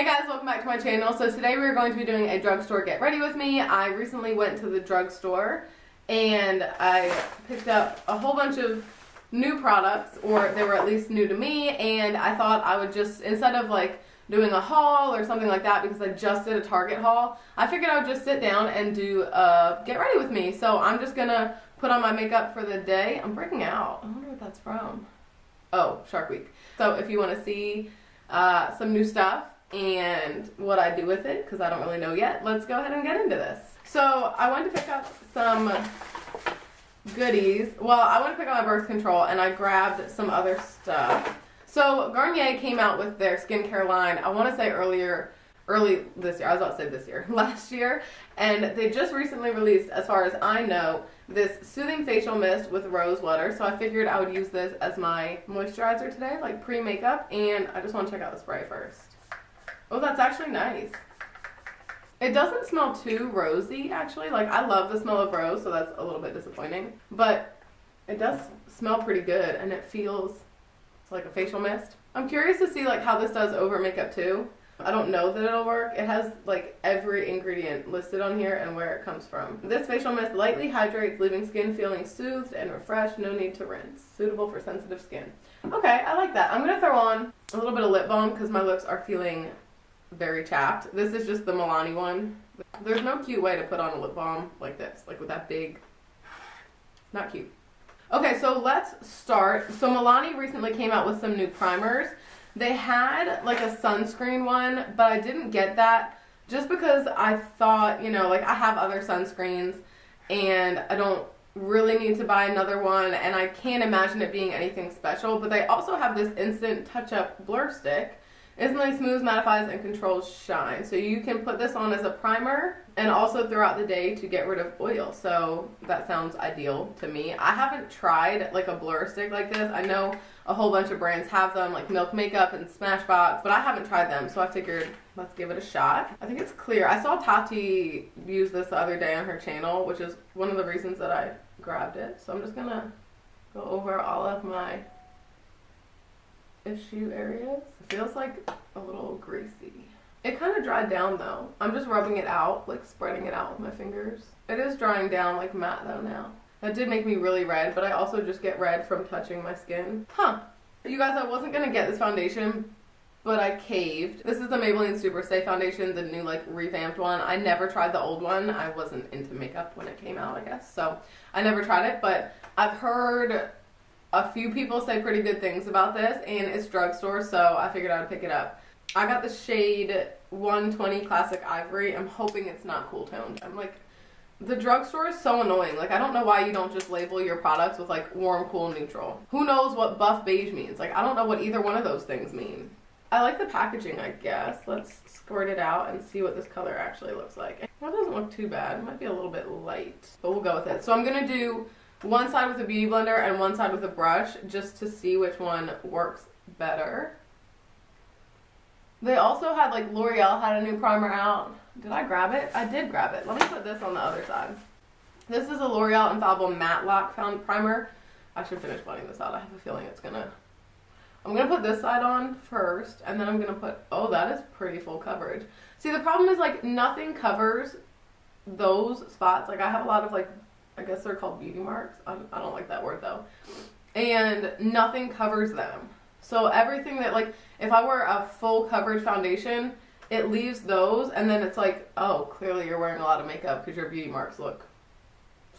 Hey guys, welcome back to my channel. So today we're going to be doing a drugstore get ready with me. I recently went to the drugstore and I picked up a whole bunch of new products, or they were at least new to me, and I thought I would just, instead of like doing a haul or something like that, because I just did a Target haul, I figured I would just sit down and do a get ready with me. So I'm just gonna put on my makeup for the day. I'm breaking out. I wonder what that's from. Oh, Shark Week. So if you want to see some new stuff and what I do with it, because I don't really know yet, let's go ahead and get into this. So I went to pick up some goodies. Well, I went to pick up my birth control and I grabbed some other stuff. So Garnier came out with their skincare line, I want to say early this year. I was about to say this year, last year. And they just recently released, as far as I know, this soothing facial mist with rose water. So I figured I would use this as my moisturizer today, like pre-makeup. And I just want to check out the spray first. Oh, that's actually nice. It doesn't smell too rosy, actually. Like, I love the smell of rose, so that's a little bit disappointing. But it does smell pretty good, and it feels like a facial mist. I'm curious to see like how this does over makeup too. I don't know that it'll work. It has like every ingredient listed on here and where it comes from. This facial mist lightly hydrates, leaving skin feeling soothed and refreshed. No need to rinse. Suitable for sensitive skin. Okay, I like that. I'm gonna throw on a little bit of lip balm because my lips are feeling very chapped. This is just the Milani one. There's no cute way to put on a lip balm like this, like with that big, not cute. Okay, so let's start. So Milani recently came out with some new primers. They had like a sunscreen one, but I didn't get that just because I thought, you know, like I have other sunscreens and I don't really need to buy another one, and I can't imagine it being anything special. But they also have this instant touch-up blur stick. Instantly smooths, mattifies, and controls shine. So you can put this on as a primer and also throughout the day to get rid of oil. So that sounds ideal to me. I haven't tried like a blur stick like this. I know a whole bunch of brands have them, like Milk Makeup and Smashbox, but I haven't tried them. So I figured let's give it a shot. I think it's clear. I saw Tati use this the other day on her channel, which is one of the reasons that I grabbed it. So I'm just gonna go over all of my issue areas. It feels like a little greasy. It kind of dried down though. I'm just rubbing it out, like spreading it out with my fingers. It is drying down like matte though now. That did make me really red, but I also just get red from touching my skin. Huh. You guys, I wasn't gonna get this foundation, but I caved. This is the Maybelline Superstay foundation, the new like revamped one. I never tried the old one. I wasn't into makeup when it came out, I guess. So I never tried it, but I've heard a few people say pretty good things about this, and it's drugstore, so I figured I would pick it up. I got the shade 120 Classic Ivory. I'm hoping it's not cool toned. I'm like, the drugstore is so annoying. Like, I don't know why you don't just label your products with like warm, cool, neutral. Who knows what buff beige means? Like, I don't know what either one of those things mean. I like the packaging, I guess. Let's squirt it out and see what this color actually looks like. Well, it doesn't look too bad. It might be a little bit light, but we'll go with it. So I'm gonna do one side with a beauty blender and one side with a brush just to see which one works better. They also had like L'Oreal had a new primer out. Did I grab it? I did grab it. Let me put this on the other side. This is a L'Oreal Infallible Matte Lock Found Primer. I should finish blending this out. I have a feeling it's gonna... I'm gonna put this side on first, and then I'm gonna put... Oh, that is pretty full coverage. See, the problem is like nothing covers those spots. Like I have a lot of like, I guess they're called beauty marks. I don't like that word though. And nothing covers them. So everything that, like, if I wear a full coverage foundation, it leaves those, and then it's like, oh, clearly you're wearing a lot of makeup because your beauty marks look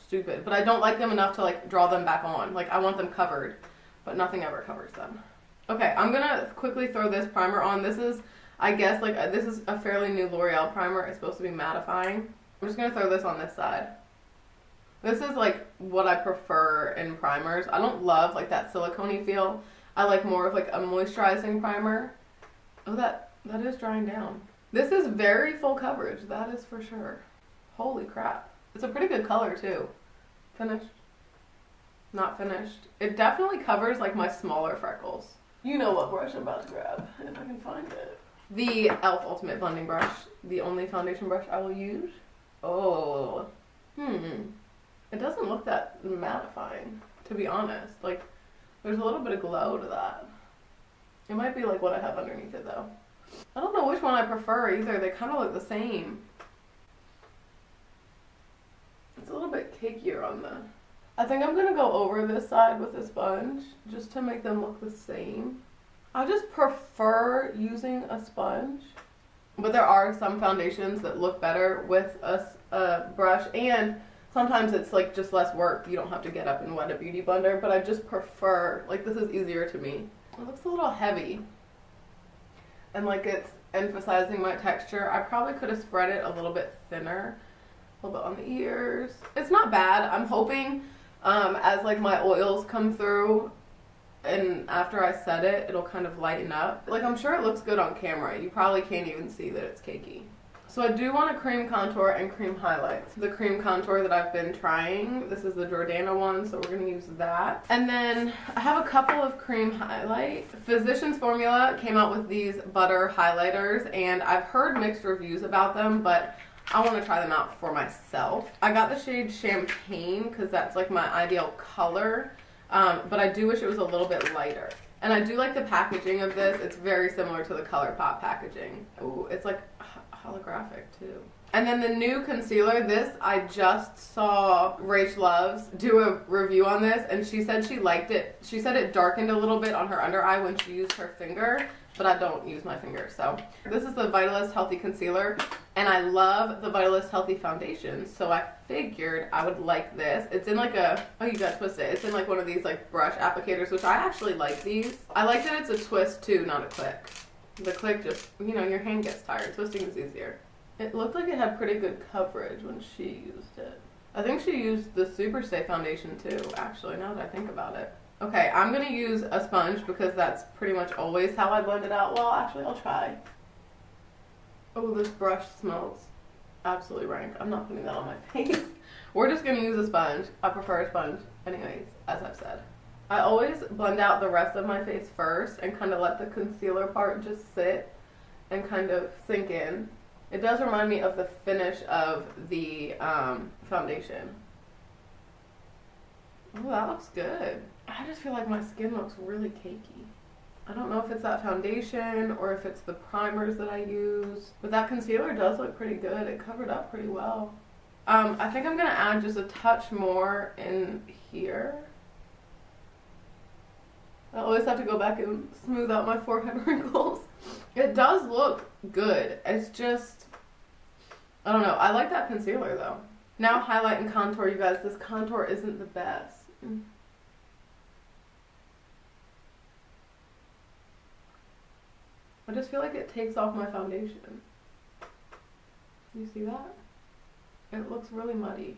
stupid. But I don't like them enough to like draw them back on. Like, I want them covered, but nothing ever covers them. Okay, I'm gonna quickly throw this primer on. This is, I guess, like, this is a fairly new L'Oreal primer. It's supposed to be mattifying. I'm just gonna throw this on this side. This is like what I prefer in primers. I don't love like that silicone-y feel. I like more of like a moisturizing primer. Oh, that is drying down. This is very full coverage, that is for sure. Holy crap. It's a pretty good color too. Finished. Not finished. It definitely covers like my smaller freckles. You know what brush I'm about to grab, if I can find it. The e.l.f. Ultimate Blending Brush. The only foundation brush I will use. Oh. It doesn't look that mattifying, to be honest. Like, there's a little bit of glow to that. It might be like what I have underneath it though. I don't know which one I prefer either. They kind of look the same. It's a little bit cakier on the... I think I'm going to go over this side with a sponge just to make them look the same. I just prefer using a sponge. But there are some foundations that look better with a brush, and sometimes it's like just less work. You don't have to get up and wet a beauty blender, but I just prefer, like, this is easier to me. It looks a little heavy. And like it's emphasizing my texture. I probably could have spread it a little bit thinner. A little bit on the ears. It's not bad. I'm hoping as like my oils come through and after I set it, it'll kind of lighten up. Like, I'm sure it looks good on camera. You probably can't even see that it's cakey. So I do want a cream contour and cream highlight. The cream contour that I've been trying, this is the Jordana one, so we're going to use that. And then I have a couple of cream highlight. Physicians Formula came out with these butter highlighters, and I've heard mixed reviews about them, but I want to try them out for myself. I got the shade Champagne because that's like my ideal color, but I do wish it was a little bit lighter. And I do like the packaging of this. It's very similar to the ColourPop packaging. Ooh, it's like holographic too. And then the new concealer, this I just saw Rach Loves do a review on this, and she said she liked it. She said it darkened a little bit on her under eye when she used her finger, but I don't use my finger. So this is the Vitalist Healthy Concealer, and I love the Vitalist Healthy Foundation, so I figured I would like this. It's in like a, oh, you gotta twist it. It's in like one of these like brush applicators, which I actually like these. I like that it's a twist too, not a click. The click just, you know, your hand gets tired. Twisting is easier. It looked like it had pretty good coverage when she used it. I think she used the Superstay foundation too, actually, now that I think about it. Okay, I'm going to use a sponge because that's pretty much always how I blend it out. Well, actually, I'll try. Oh, this brush smells absolutely rank. I'm not putting that on my face. We're just going to use a sponge. I prefer a sponge anyways, as I've said. I always blend out the rest of my face first and kind of let the concealer part just sit and kind of sink in. It does remind me of the finish of the foundation. Oh, that looks good. I just feel like my skin looks really cakey. I don't know if it's that foundation or if it's the primers that I use, but that concealer does look pretty good. It covered up pretty well. I think I'm going to add just a touch more in here. I always have to go back and smooth out my forehead wrinkles. It does look good. It's just, I don't know. I like that concealer though. Now highlight and contour, you guys. This contour isn't the best. I just feel like it takes off my foundation. You see that? It looks really muddy.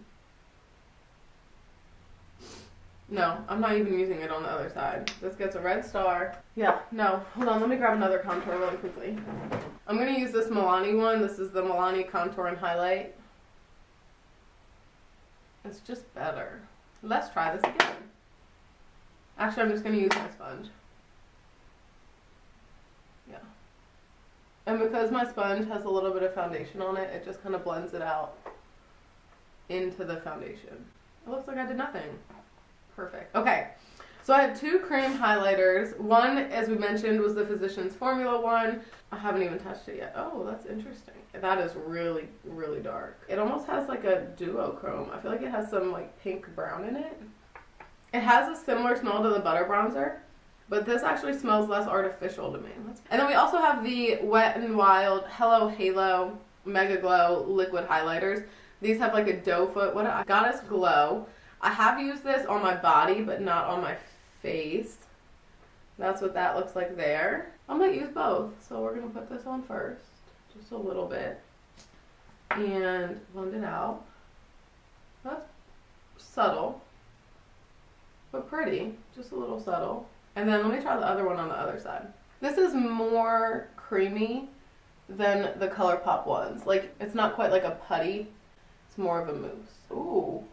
No, I'm not even using it on the other side. This gets a red star. Yeah, no. Hold on, let me grab another contour really quickly. I'm going to use this Milani one. This is the Milani Contour and Highlight. It's just better. Let's try this again. Actually, I'm just going to use my sponge. Yeah. And because my sponge has a little bit of foundation on it, it just kind of blends it out into the foundation. It looks like I did nothing. Perfect. Okay, so I have two cream highlighters. One, as we mentioned, was the Physicians Formula one. I haven't even touched it yet. Oh, that's interesting. That is really, really dark. It almost has like a duochrome. I feel like it has some like pink brown in it. It has a similar smell to the butter bronzer, but this actually smells less artificial to me. And then we also have the Wet n Wild Hello Halo Megaglow liquid highlighters. These have like a doe foot. Goddess Glow. I have used this on my body, but not on my face. That's what that looks like there. I might use both, so we're going to put this on first, just a little bit, and blend it out. That's subtle, but pretty, just a little subtle. And then let me try the other one on the other side. This is more creamy than the ColourPop ones. Like, it's not quite like a putty, it's more of a mousse. Ooh.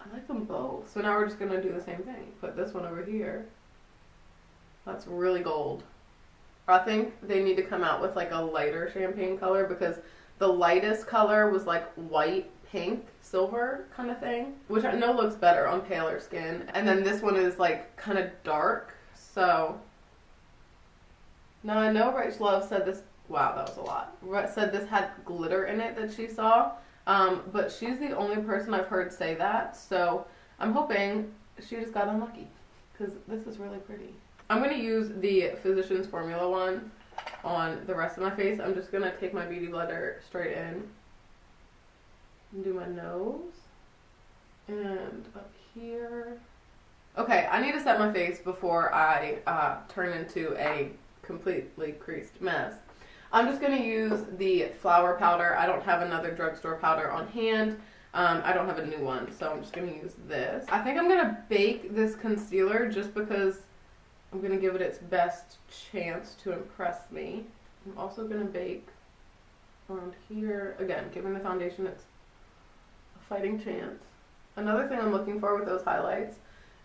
I like them both. So now we're just going to do the same thing. Put this one over here. That's really gold. I think they need to come out with like a lighter champagne color because the lightest color was like white, pink, silver kind of thing, which I know looks better on paler skin. And then this one is like kind of dark. So Now I know Rach Love said this, wow, that was a lot. Said this had glitter in it that she saw, but she's the only person I've heard say that, so I'm hoping she just got unlucky, because this is really pretty. I'm going to use the Physicians Formula one on the rest of my face. I'm just going to take my Beauty Blender straight in and do my nose and up here. Okay, I need to set my face before I turn into a completely creased mess. I'm just going to use the flour powder. I don't have another drugstore powder on hand. I don't have a new one, so I'm just going to use this. I think I'm going to bake this concealer just because I'm going to give it its best chance to impress me. I'm also going to bake around here. Again, giving the foundation its a fighting chance. Another thing I'm looking for with those highlights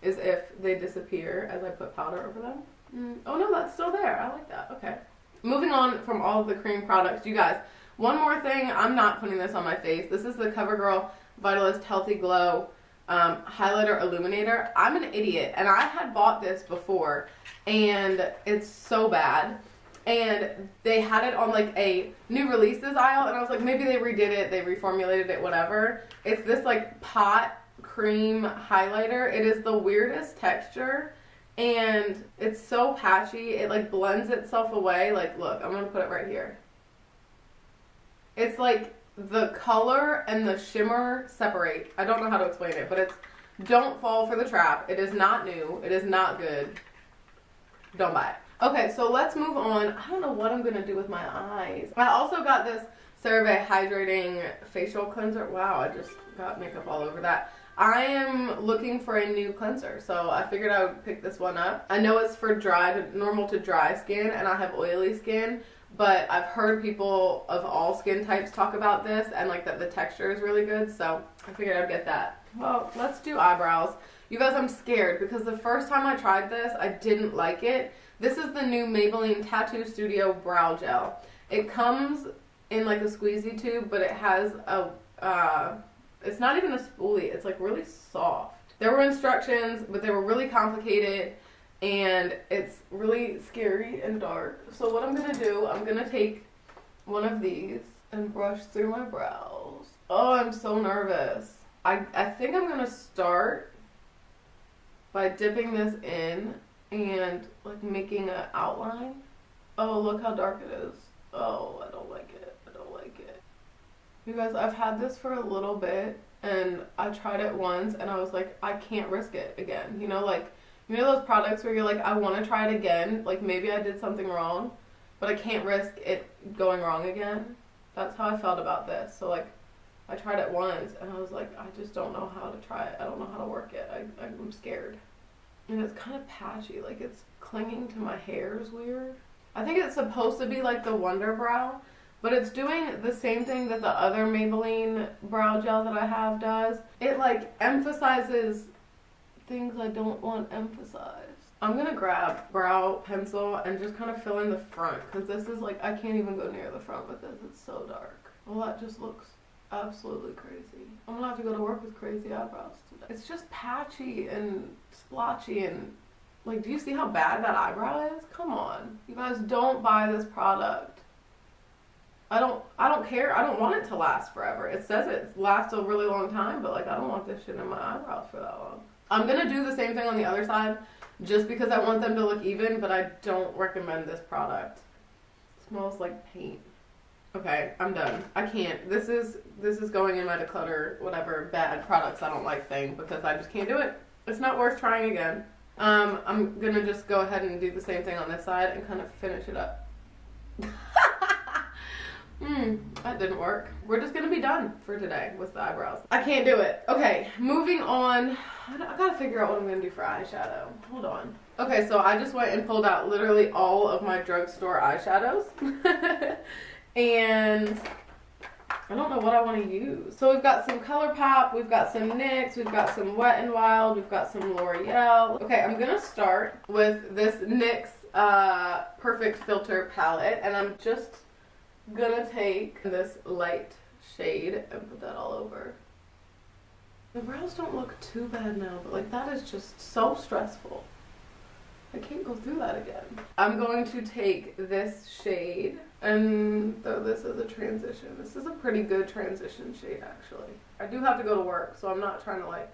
is if they disappear as I put powder over them. Oh no, that's still there. I like that. Okay. Moving on from all of the cream products, you guys, one more thing. I'm not putting this on my face. This is the CoverGirl Vitalist Healthy Glow highlighter illuminator. I'm an idiot, and I had bought this before, and it's so bad. And they had it on like a new releases aisle, and I was like, maybe they redid it, they reformulated it, whatever. It's this like pot cream highlighter. It is the weirdest texture, and it's so patchy. It like blends itself away. Like, look, I'm gonna put it right here. It's like the color and the shimmer separate. I don't know how to explain it, but it's, don't fall for the trap. It is not new. It is not good. Don't buy it. Okay, so let's move on. I don't know what I'm gonna do with my eyes. I also got this CeraVe Hydrating Facial Cleanser. Wow, I just got makeup all over that. I am looking for a new cleanser, so I figured I would pick this one up. I know it's for normal to dry skin, and I have oily skin, but I've heard people of all skin types talk about this, and like that the texture is really good, so I figured I'd get that. Well, let's do eyebrows. You guys, I'm scared because the first time I tried this, I didn't like it. This is the new Maybelline Tattoo Studio Brow Gel. It comes in like a squeezy tube, but it has a, it's not even a spoolie. It's like really soft. There were instructions, but they were really complicated, and it's really scary and dark. So what I'm going to do, I'm going to take one of these and brush through my brows. Oh, I'm so nervous. I think I'm going to start by dipping this in and like making an outline. Oh, look how dark it is. Oh, I don't like it. I don't like it. You guys, I've had this for a little bit, and I tried it once and I was like, I can't risk it again. You know, like, you know those products where you're like, I want to try it again, like maybe I did something wrong, but I can't risk it going wrong again. That's how I felt about this. So like, I tried it once and I was like, I just don't know how to try it. I don't know how to work it. I'm scared. And it's kind of patchy, like it's clinging to my hair is weird. I think it's supposed to be like the Wonder Brow, but it's doing the same thing that the other Maybelline brow gel that I have does. It like emphasizes things I don't want emphasized. I'm gonna grab brow pencil and just kind of fill in the front, because this is like, I can't even go near the front with this. It's so dark. Well, that just looks absolutely crazy. I'm gonna have to go to work with crazy eyebrows today. It's just patchy and splotchy, and like, do you see how bad that eyebrow is? Come on. You guys, don't buy this product. I don't care. I don't want it to last forever. It says it lasts a really long time, but like, I don't want this shit in my eyebrows for that long. I'm gonna do the same thing on the other side just because I want them to look even, but I don't recommend this product. It smells like paint. Okay, I'm done. I can't. This is going in my declutter, whatever bad products I don't like thing, because I just can't do it. It's not worth trying again. I'm gonna just go ahead and do the same thing on this side and kind of finish it up. That didn't work. We're just gonna be done for today with the eyebrows. I can't do it. Okay, moving on. I gotta figure out what I'm gonna do for eyeshadow. Hold on. Okay, so I just went and pulled out literally all of my drugstore eyeshadows. And I don't know what I want to use. So we've got some ColourPop, we've got some NYX, we've got some Wet n Wild, we've got some L'Oreal. Okay, I'm gonna start with this NYX Perfect Filter palette, and I'm just gonna take this light shade and put that all over. The brows don't look too bad now, but like, that is just so stressful. I can't go through that again. I'm going to take this shade and throw this as a transition. This is a pretty good transition shade, actually. I do have to go to work, so I'm not trying to like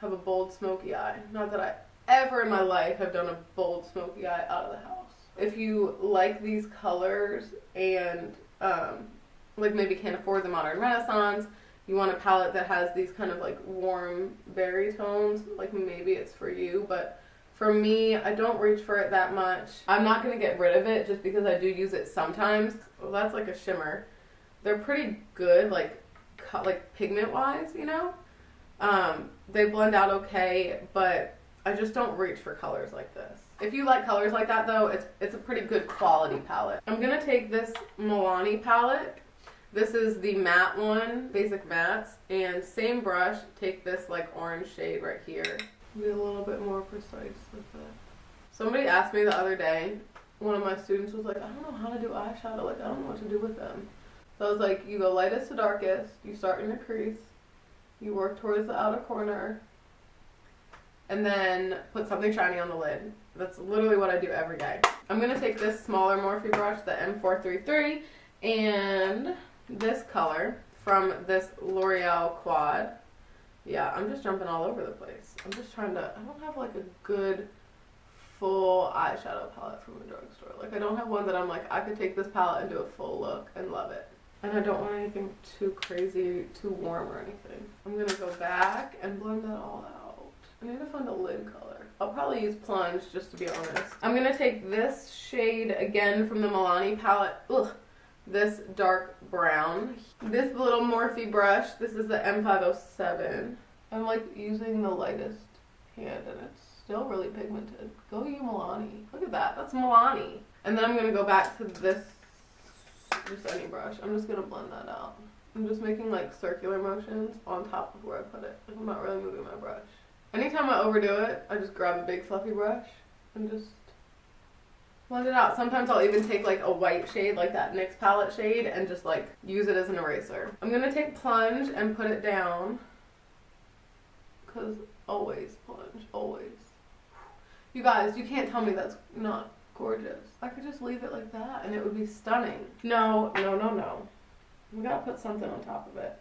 have a bold smoky eye. Not that I ever in my life have done a bold smoky eye out of the house. If you like these colors and like maybe can't afford the Modern Renaissance, you want a palette that has these kind of like warm berry tones, like maybe it's for you, but for me, I don't reach for it that much. I'm not going to get rid of it just because I do use it sometimes. Well, that's like a shimmer. They're pretty good, like pigment wise, you know? They blend out okay, but I just don't reach for colors like this. If you like colors like that though, it's a pretty good quality palette. I'm going to take this Milani palette. This is the matte one, basic mattes, and same brush, take this like orange shade right here. Be a little bit more precise with that. Somebody asked me the other day, one of my students was like, I don't know how to do eyeshadow, like I don't know what to do with them. So I was like, you go lightest to darkest, you start in your crease, you work towards the outer corner, and then put something shiny on the lid. That's literally what I do every day. I'm going to take this smaller Morphe brush, the M433, and this color from this L'Oreal Quad. Yeah, I'm just jumping all over the place. I'm just trying to, I don't have like a good full eyeshadow palette from a drugstore. Like I don't have one that I'm like, I could take this palette and do a full look and love it. And I don't want anything too crazy, too warm or anything. I'm going to go back and blend that all out. I need to find a lid color. I'll probably use Plunge just to be honest. I'm going to take this shade again from the Milani palette. Ugh. This dark brown. This little Morphe brush, this is the M507. I'm like using the lightest hand and it's still really pigmented. Go you Milani. Look at that, that's Milani. And then I'm gonna go back to this, just any brush. I'm just gonna blend that out. I'm just making like circular motions on top of where I put it. Like I'm not really moving my brush. Anytime I overdo it, I just grab a big fluffy brush and just blend it out. Sometimes I'll even take like a white shade, like that NYX palette shade, and just like use it as an eraser. I'm gonna take Plunge and put it down. Cause always Plunge, always. You guys, you can't tell me that's not gorgeous. I could just leave it like that and it would be stunning. No, no, no, no. We gotta put something on top of it.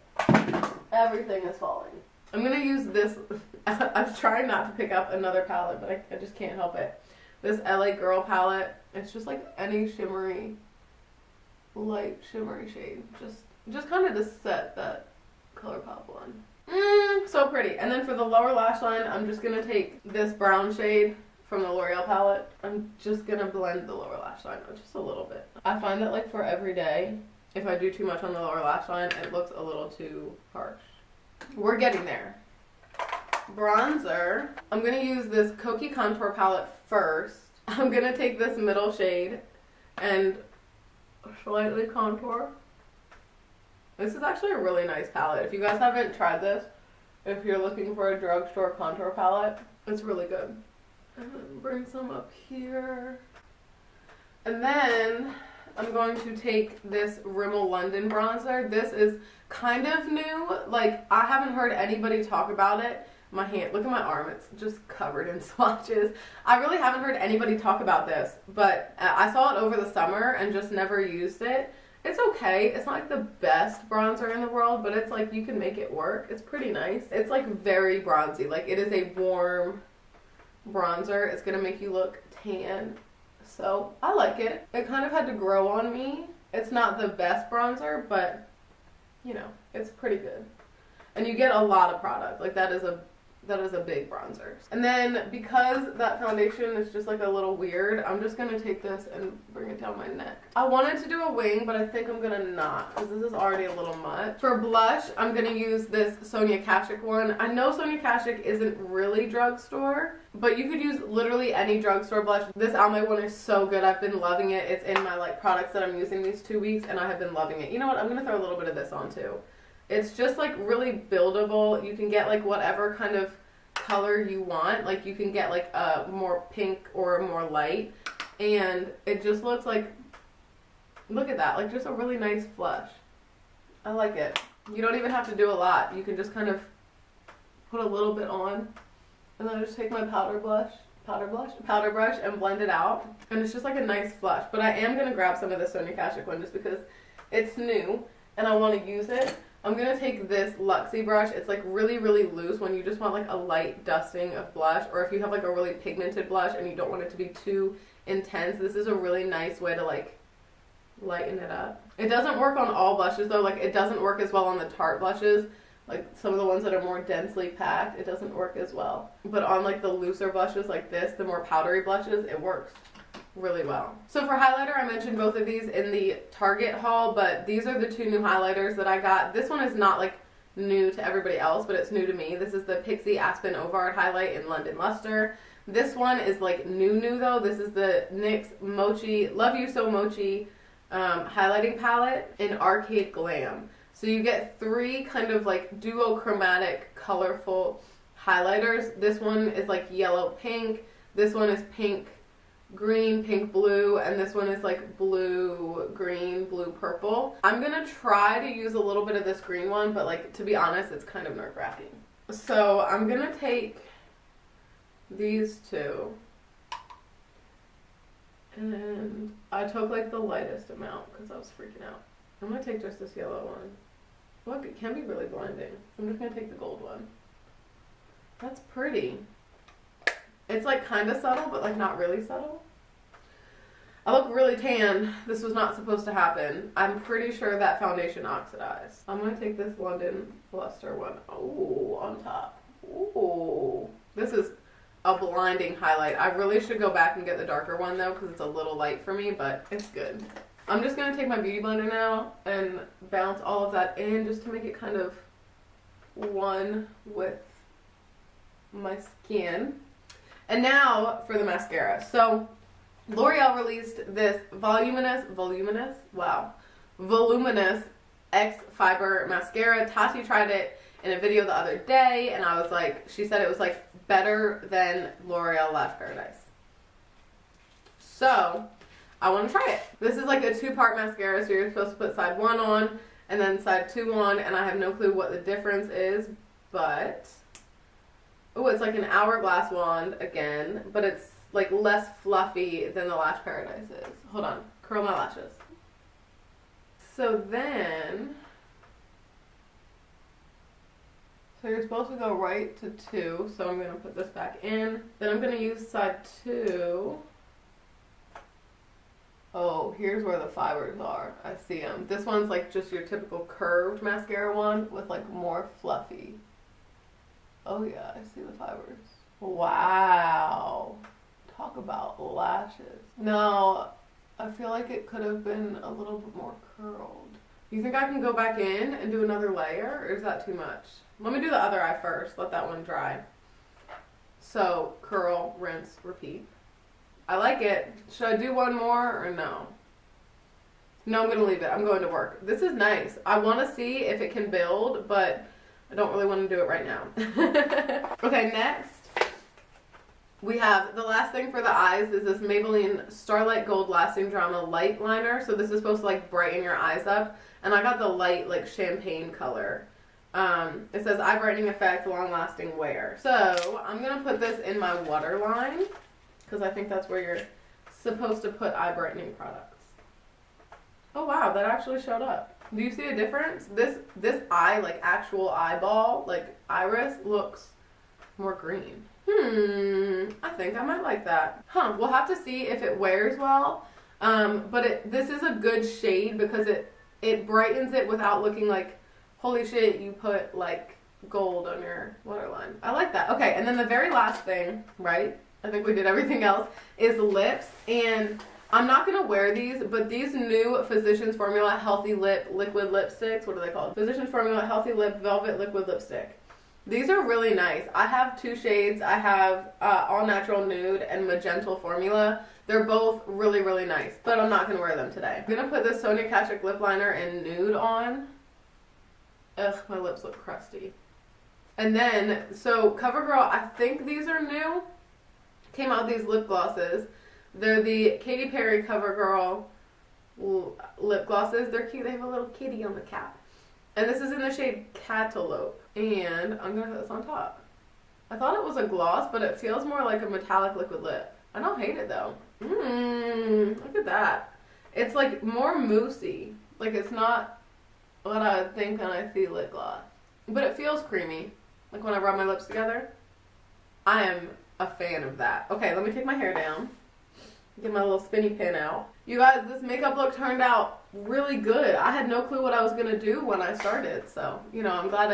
Everything is falling. I'm gonna use this. I'm trying not to pick up another palette, but I just can't help it. This LA Girl palette, it's just like any shimmery, light shimmery shade. Just kind of to set that color pop on. So pretty. And then for the lower lash line, I'm just going to take this brown shade from the L'Oreal palette. I'm just going to blend the lower lash line just a little bit. I find that like for every day, if I do too much on the lower lash line, it looks a little too harsh. We're getting there. Bronzer. I'm going to use this Kokie Contour palette first. I'm going to take this middle shade and slightly contour. This is actually a really nice palette. If you guys haven't tried this, if you're looking for a drugstore contour palette, it's really good. And then bring some up here. And then I'm going to take this Rimmel London bronzer. This is kind of new. Like, I haven't heard anybody talk about it. My hand, look at my arm, it's just covered in swatches. I really haven't heard anybody talk about this, but I saw it over the summer and just never used it. It's okay. It's not like the best bronzer in the world, but it's like you can make it work. It's pretty nice. It's like very bronzy. Like it is a warm bronzer. It's gonna make you look tan. So I like it. It kind of had to grow on me. It's not the best bronzer, but you know, it's pretty good. And you get a lot of product. Like that is a big bronzer. And then because that foundation is just like a little weird, I'm just gonna take this and bring it down my neck. I wanted to do a wing, but I think I'm gonna not because this is already a little much. For blush, I'm gonna use this Sonia Kashuk one. I know Sonia Kashuk isn't really drugstore, but you could use literally any drugstore blush. This Almay one is so good. I've been loving it. It's in my like products that I'm using these 2 weeks and I have been loving it. You know what? I'm gonna throw a little bit of this on too. It's just like really buildable. You can get like whatever kind of color you want. Like you can get like a more pink or a more light. And it just looks like, look at that, like just a really nice flush. I like it. You don't even have to do a lot. You can just kind of put a little bit on. And then I just take my powder powder brush and blend it out. And it's just like a nice flush. But I am going to grab some of the Sonia Kashuk one just because it's new and I want to use it. I'm going to take this Luxie brush. It's like really, really loose when you just want like a light dusting of blush, or if you have like a really pigmented blush and you don't want it to be too intense. This is a really nice way to like lighten it up. It doesn't work on all blushes though. Like it doesn't work as well on the Tarte blushes. Like some of the ones that are more densely packed, it doesn't work as well. But on like the looser blushes like this, the more powdery blushes, it works really well. So for highlighter, I mentioned both of these in the Target haul, but these are the two new highlighters that I got. This one is not like new to everybody else, but it's new to me. This is the Pixie Aspen Ovard highlight in London Luster. This one is like new though. This is the NYX Mochi, Love You So Mochi highlighting palette in Arcade Glam. So you get three kind of like duochromatic, colorful highlighters. This one is like yellow pink. This one is pink green, pink blue, and this one is like blue green, blue purple. I'm gonna try to use a little bit of this green one, but like to be honest, it's kind of nerve-wracking. So I'm gonna take these two, and I took like the lightest amount because I was freaking out. I'm gonna take just this yellow one. Look, it can be really blinding. I'm just gonna take the gold one. That's pretty. It's like kind of subtle, but like not really subtle. I look really tan. This was not supposed to happen. I'm pretty sure that foundation oxidized. I'm gonna take this London Luster one. Oh, on top. Ooh, this is a blinding highlight. I really should go back and get the darker one though, because it's a little light for me, but it's good. I'm just gonna take my beauty blender now and bounce all of that in just to make it kind of one with my skin. And now for the mascara. So L'Oreal released this voluminous X Fiber mascara. Tati tried it in a video the other day, and I was like, she said it was like better than L'Oreal Lash Paradise. So I want to try it. This is like a 2-part mascara, so you're supposed to put side 1 on and then side 2 on, and I have no clue what the difference is, but oh, it's like an hourglass wand again, but it's like less fluffy than the Lash Paradise is. Hold on, curl my lashes. So you're supposed to go right to 2, so I'm going to put this back in. Then I'm going to use side 2. Oh, here's where the fibers are. I see them. This one's like just your typical curved mascara one with like more fluffy. Oh yeah, I see the fibers. Wow. Talk about lashes. Now, I feel like it could have been a little bit more curled. You think I can go back in and do another layer, or is that too much? Let me do the other eye first. Let that one dry. So, curl, rinse, repeat. I like it. Should I do one more or no? No, I'm going to leave it. I'm going to work. This is nice. I want to see if it can build, but I don't really want to do it right now. Okay, next we have the last thing for the eyes is this Maybelline Starlight Gold Lasting Drama Light Liner. So this is supposed to like brighten your eyes up, and I got the light like champagne color. It says eye brightening effect, long lasting wear. So I'm going to put this in my waterline, because I think that's where you're supposed to put eye brightening products. Oh wow, that actually showed up. Do you see a difference? This eye, like actual eyeball, like iris, looks more green. I think I might like that. We'll have to see if it wears well. But this is a good shade because it brightens it without looking like, holy shit, you put like gold on your waterline. I like that. Okay, and then the very last thing, right? I think we did everything else, is lips. And I'm not going to wear these, but these new Physicians Formula Healthy Lip Liquid Lipsticks, what are they called? Physicians Formula Healthy Lip Velvet Liquid Lipstick. These are really nice. I have 2 shades. I have All Natural Nude and Magenta Formula. They're both really, really nice, but I'm not going to wear them today. I'm going to put this Sonia Kashuk lip liner in Nude on. Ugh, my lips look crusty. And then, so CoverGirl, I think these are new. Came out with these lip glosses. They're the Katy Perry CoverGirl lip glosses. They're cute. They have a little kitty on the cap. And this is in the shade Cantaloupe. And I'm going to put this on top. I thought it was a gloss, but it feels more like a metallic liquid lip. I don't hate it though. Look at that. It's like more moussey. Like it's not what I would think when I see lip gloss. But it feels creamy. Like when I rub my lips together. I am a fan of that. Okay, let me take my hair down. Get my little spinny pin out. You guys, this makeup look turned out really good. I had no clue what I was gonna do when I started. So, you know, I'm glad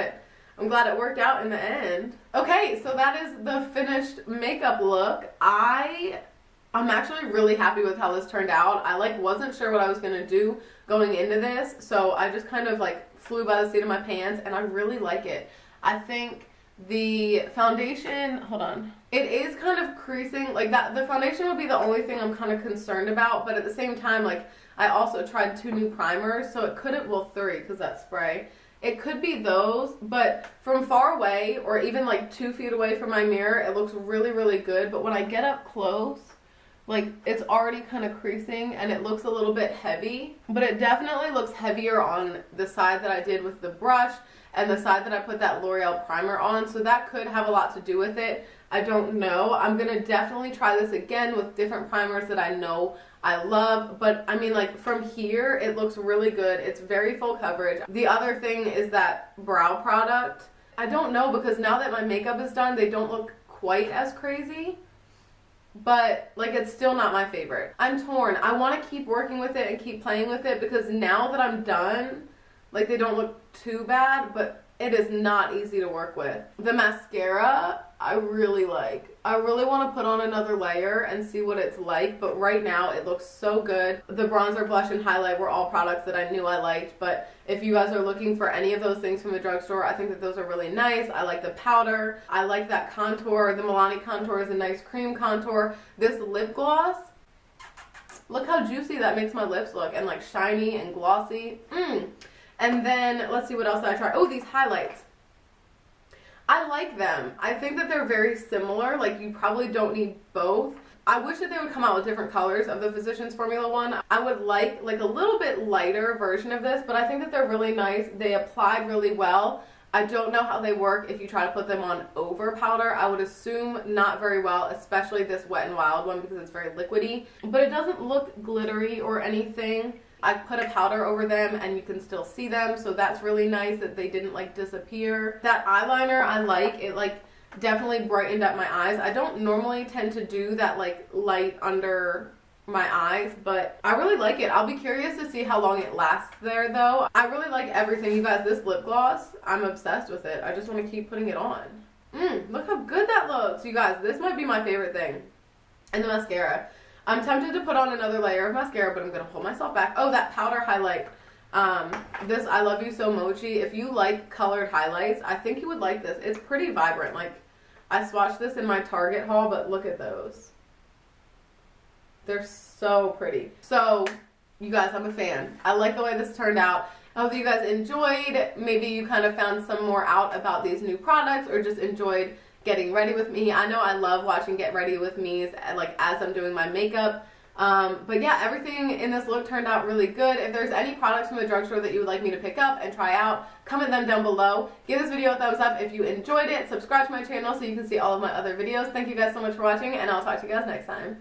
it worked out in the end. Okay, so that is the finished makeup look. I'm actually really happy with how this turned out. I wasn't sure what I was gonna do going into this, so I just kind of flew by the seat of my pants, and I really like it. I think the foundation, hold on, it is kind of creasing like that. The foundation would be the only thing I'm kind of concerned about, but at the same time, I also tried 2 new primers, so it couldn't, well 3 because that's spray. It could be those, but from far away or even 2 feet away from my mirror, it looks really, really good. But when I get up close, it's already kind of creasing and it looks a little bit heavy. But it definitely looks heavier on the side that I did with the brush and the side that I put that L'Oreal primer on. So that could have a lot to do with it. I don't know. I'm going to definitely try this again with different primers that I know I love, but I mean from here it looks really good. It's very full coverage. The other thing is that brow product. I don't know, because now that my makeup is done, they don't look quite as crazy, but it's still not my favorite. I'm torn. I want to keep working with it and keep playing with it, because now that I'm done, they don't look too bad, but it is not easy to work with. The mascara I really like. I really want to put on another layer and see what it's like, but right now it looks so good. The bronzer, blush, and highlight were all products that I knew I liked, but if you guys are looking for any of those things from the drugstore, I think that those are really nice. I like the powder. I like that contour. The Milani contour is a nice cream contour. This lip gloss, look how juicy that makes my lips look, and shiny and glossy. And then, let's see what else I tried. Oh, these highlights. I like them. I think that they're very similar. You probably don't need both. I wish that they would come out with different colors of the Physicians Formula one. I would like a little bit lighter version of this, but I think that they're really nice. They applied really well. I don't know how they work if you try to put them on over powder. I would assume not very well, especially this Wet n Wild one, because it's very liquidy. But it doesn't look glittery or anything. I put a powder over them and you can still see them, so that's really nice that they didn't disappear. That eyeliner I like. It definitely brightened up my eyes. I don't normally tend to do that light under my eyes, but I really like it. I'll be curious to see how long it lasts there though. I really like everything. You guys, this lip gloss, I'm obsessed with it. I just want to keep putting it on. Look how good that looks. You guys, this might be my favorite thing. And the mascara. I'm tempted to put on another layer of mascara, but I'm going to hold myself back. Oh, that powder highlight. This I Love You So Mochi. If you like colored highlights, I think you would like this. It's pretty vibrant. I swatched this in my Target haul, but look at those. They're so pretty. So, you guys, I'm a fan. I like the way this turned out. I hope you guys enjoyed. Maybe you kind of found some more out about these new products, or just enjoyed getting ready with me. I know I love watching Get Ready With Me's as I'm doing my makeup. But yeah, everything in this look turned out really good. If there's any products from the drugstore that you would like me to pick up and try out, comment them down below. Give this video a thumbs up if you enjoyed it. Subscribe to my channel so you can see all of my other videos. Thank you guys so much for watching, and I'll talk to you guys next time.